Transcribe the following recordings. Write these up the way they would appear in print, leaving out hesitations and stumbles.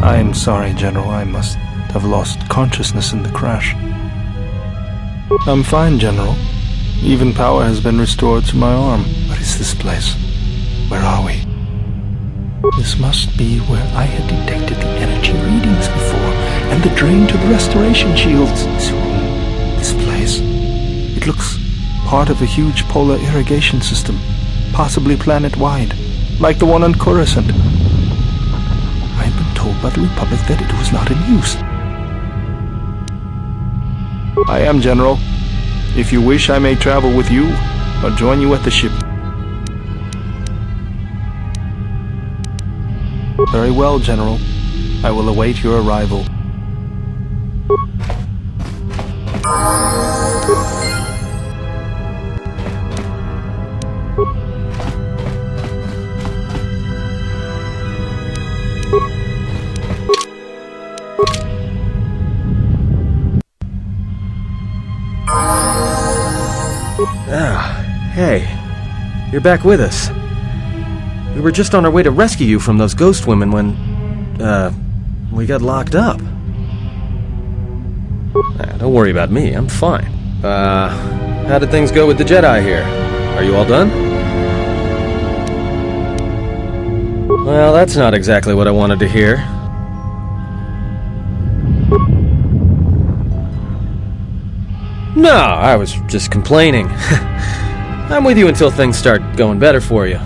I am sorry, General. I must have lost consciousness in the crash. I'm fine, General. Even power has been restored to my arm. What is this place? Where are we? This must be where I had detected the energy readings before, and the drain to the restoration shields. This room, this place. It looks part of a huge polar irrigation system, possibly planet-wide, like the one on Coruscant. I had been told by the Republic that it was not in use. I am, General. If you wish, I may travel with you, or join you at the ship. Very well, General. I will await your arrival. Hey, you're back with us. We were just on our way to rescue you from those ghost women when, we got locked up. Don't worry about me, I'm fine. How did things go with the Jedi here? Are you all done? Well, that's not exactly what I wanted to hear. No, I was just complaining. I'm with you until things start going better for you.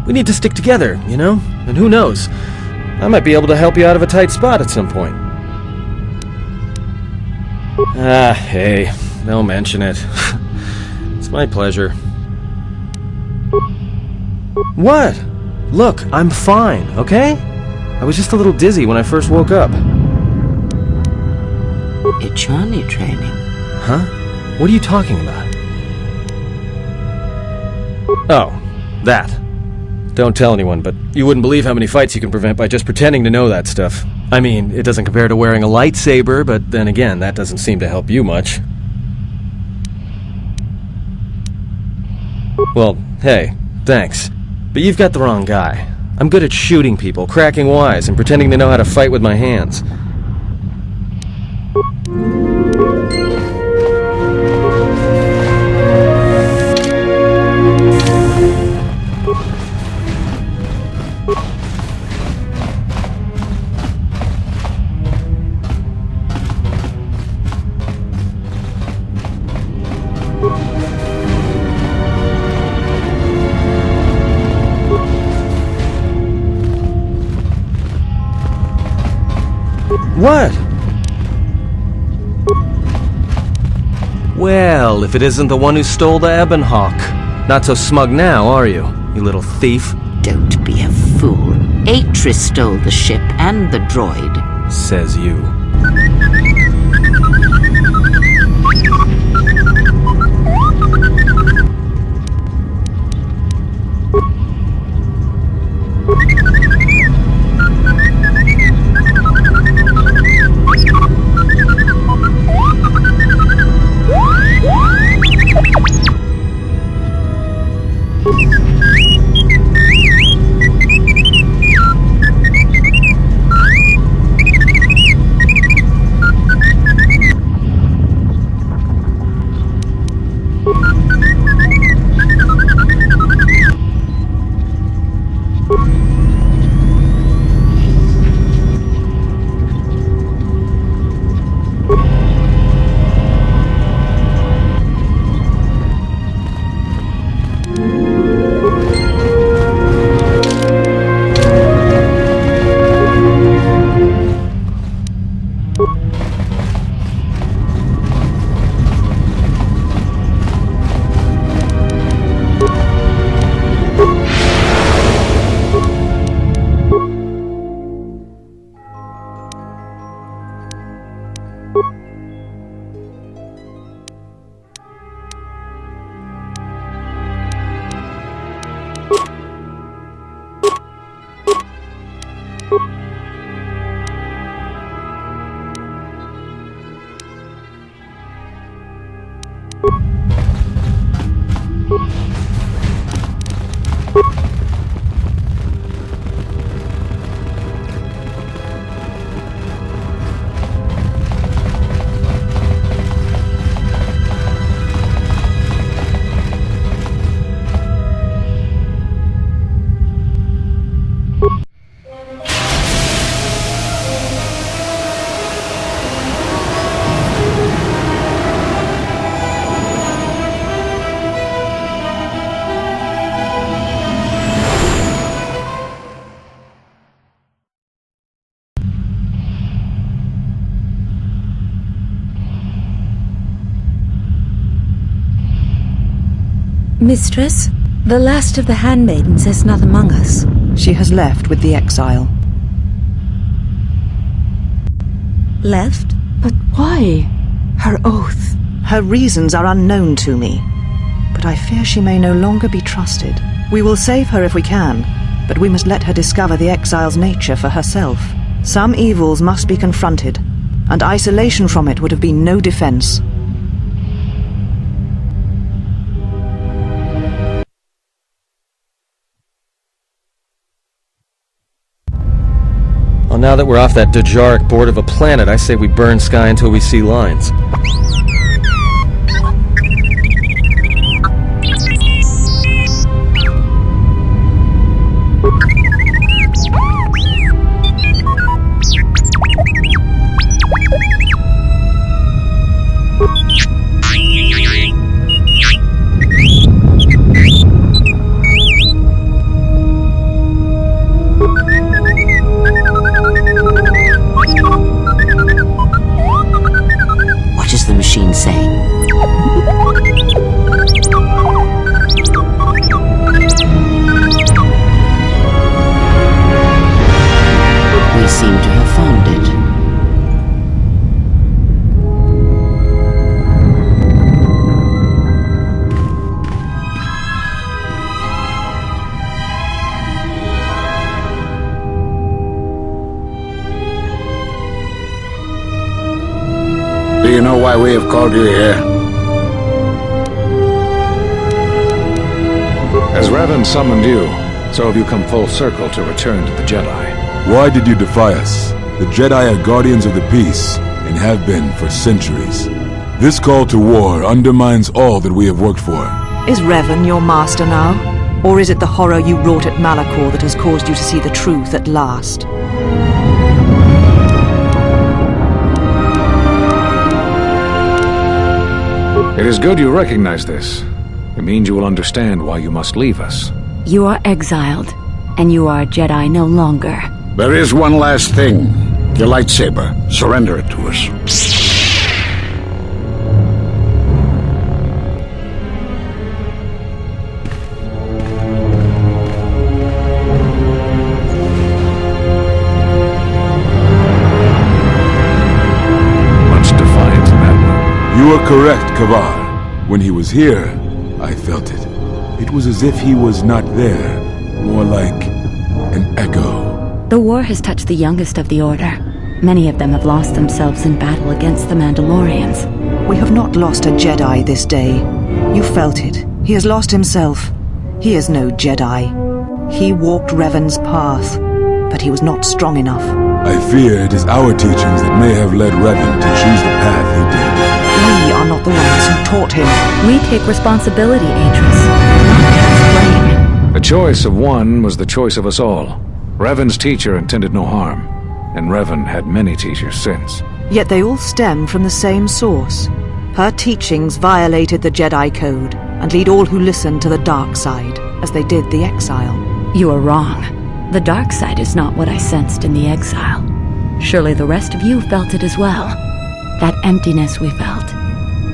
We need to stick together, you know? And who knows? I might be able to help you out of a tight spot at some point. Hey, don't mention it. It's my pleasure. What? Look, I'm fine, okay? I was just a little dizzy when I first woke up. It's journey training. Huh? What are you talking about? Oh, that. Don't tell anyone, but you wouldn't believe how many fights you can prevent by just pretending to know that stuff. I mean, it doesn't compare to wearing a lightsaber, but then again, that doesn't seem to help you much. Well, hey, thanks. But you've got the wrong guy. I'm good at shooting people, cracking wise, and pretending to know how to fight with my hands. What? Well, if it isn't the one who stole the Ebonhawk. Not so smug now, are you, you little thief? Don't be a fool. Atris stole the ship and the droid. Says you. Mistress, the last of the handmaidens is not among us. She has left with the exile. Left? But why? Her oath. Her reasons are unknown to me, but I fear she may no longer be trusted. We will save her if we can, but we must let her discover the exile's nature for herself. Some evils must be confronted, and isolation from it would have been no defense. Well, now that we're off that Dejaric board of a planet, I say we burn sky until we see lines. Do you know why we have called you here? As Revan summoned you, so have you come full circle to return to the Jedi. Why did you defy us? The Jedi are guardians of the peace, and have been for centuries. This call to war undermines all that we have worked for. Is Revan your master now? Or is it the horror you wrought at Malachor that has caused you to see the truth at last? It is good you recognize this. It means you will understand why you must leave us. You are exiled, and you are a Jedi no longer. There is one last thing. Your lightsaber. Surrender it to us. You are correct, Kavar. When he was here, I felt it. It was as if he was not there, more like an echo. The war has touched the youngest of the Order. Many of them have lost themselves in battle against the Mandalorians. We have not lost a Jedi this day. You felt it. He has lost himself. He is no Jedi. He walked Revan's path, but he was not strong enough. I fear it is our teachings that may have led Revan to choose the path he did. We are not the ones who taught him. We take responsibility, Atris, not cast blame. The choice of one was the choice of us all. Revan's teacher intended no harm, and Revan had many teachers since. Yet they all stem from the same source. Her teachings violated the Jedi Code, and lead all who listen to the dark side, as they did the exile. You are wrong. The dark side is not what I sensed in the exile. Surely the rest of you felt it as well. That emptiness we felt.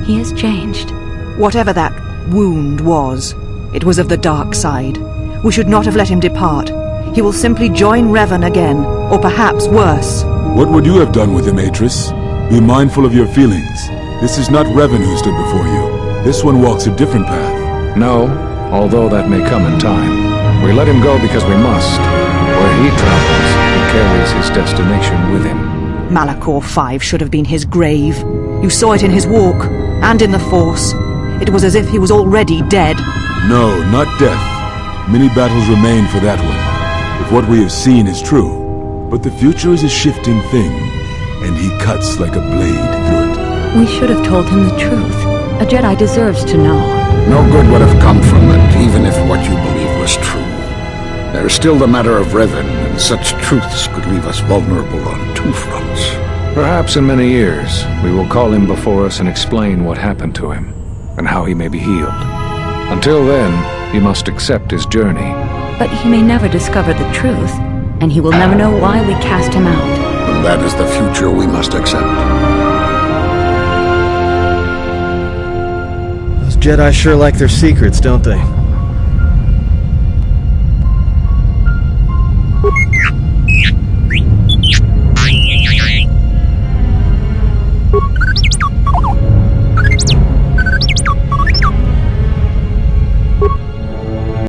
He has changed. Whatever that wound was, it was of the dark side. We should not have let him depart. He will simply join Revan again, or perhaps worse. What would you have done with him, Atris? Be mindful of your feelings. This is not Revan who stood before you. This one walks a different path. No, although that may come in time. We let him go because we must. Where he travels, he carries his destination with him. Malachor 5 should have been his grave. You saw it in his walk, and in the Force. It was as if he was already dead. No, not death. Many battles remain for that one, if what we have seen is true. But the future is a shifting thing, and he cuts like a blade through it. We should have told him the truth. A Jedi deserves to know. No good would have come from it, even if what you believe was true. There is still the matter of Revan, and such truths could leave us vulnerable on two fronts. Perhaps in many years, we will call him before us and explain what happened to him, and how he may be healed. Until then, he must accept his journey. But he may never discover the truth, and he will never know why we cast him out. And that is the future we must accept. Those Jedi sure like their secrets, don't they?